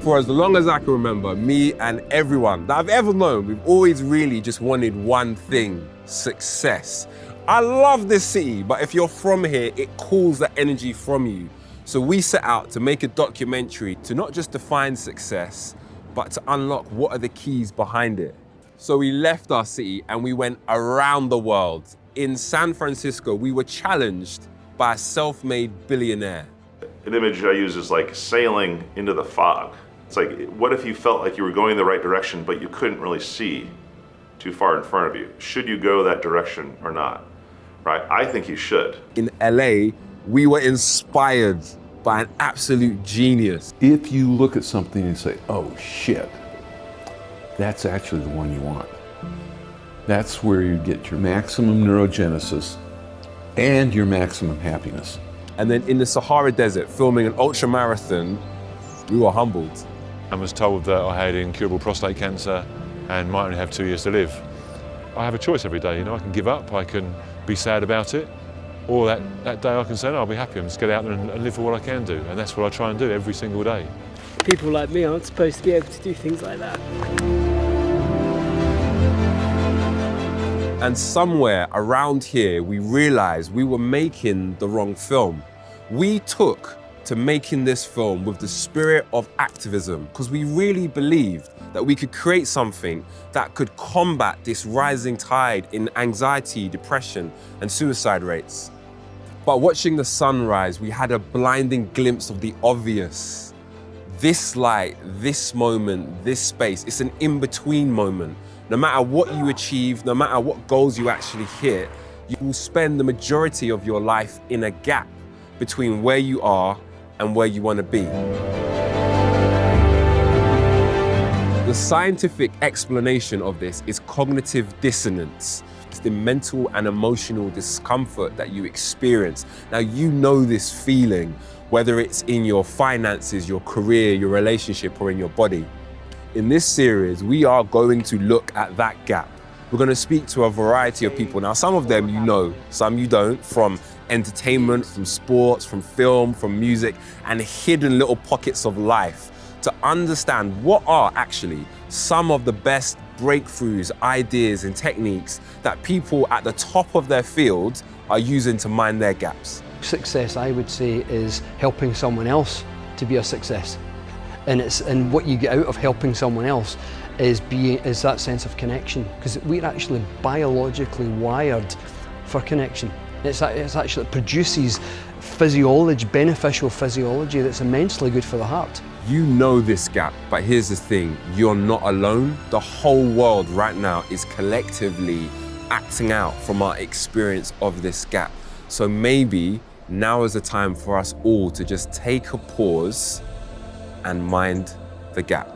For as long as I can remember, me and everyone that I've ever known, we've always really just wanted one thing: success. I love this city, but if you're from here, it calls that energy from you. So we set out to make a documentary to not just define success, but to unlock what are the keys behind it. So we left our city and we went around the world. In San Francisco, we were challenged by a self-made billionaire. An image I use is like sailing into the fog. It's like, what if you felt like you were going in the right direction, but you couldn't really see too far in front of you? Should you go that direction or not? Right? I think you should. In LA, we were inspired by an absolute genius. If you look at something and say, oh shit, that's actually the one you want. That's where you get your maximum neurogenesis and your maximum happiness. And then in the Sahara Desert, filming an ultra marathon, we were humbled. I was told that I had incurable prostate cancer and might only have 2 years to live. I have a choice every day, I can give up, I can be sad about it, or that day I can say, no, I'll be happy and just get out there and live for what I can do. And that's what I try and do every single day. People like me aren't supposed to be able to do things like that. And somewhere around here, we realized we were making the wrong film. We took to making this film with the spirit of activism because we really believed that we could create something that could combat this rising tide in anxiety, depression, and suicide rates. But watching the sunrise, we had a blinding glimpse of the obvious. This light, this moment, this space, it's an in-between moment. No matter what you achieve, no matter what goals you actually hit, you will spend the majority of your life in a gap between where you are and where you want to be. The scientific explanation of this is cognitive dissonance. It's the mental and emotional discomfort that you experience. Now, you know this feeling, whether it's in your finances, your career, your relationship, or in your body. In this series, we are going to look at that gap. We're going to speak to a variety of people. Now, some of them you know, some you don't, from entertainment, from sports, from film, from music, and hidden little pockets of life, to understand what are actually some of the best breakthroughs, ideas, and techniques that people at the top of their field are using to mind their gaps. Success, I would say, is helping someone else to be a success. And what you get out of helping someone else is that sense of connection, because we're actually biologically wired for connection. It actually produces physiology, beneficial physiology that's immensely good for the heart. You know this gap, but here's the thing, you're not alone. The whole world right now is collectively acting out from our experience of this gap. So maybe now is the time for us all to just take a pause and mind the gap.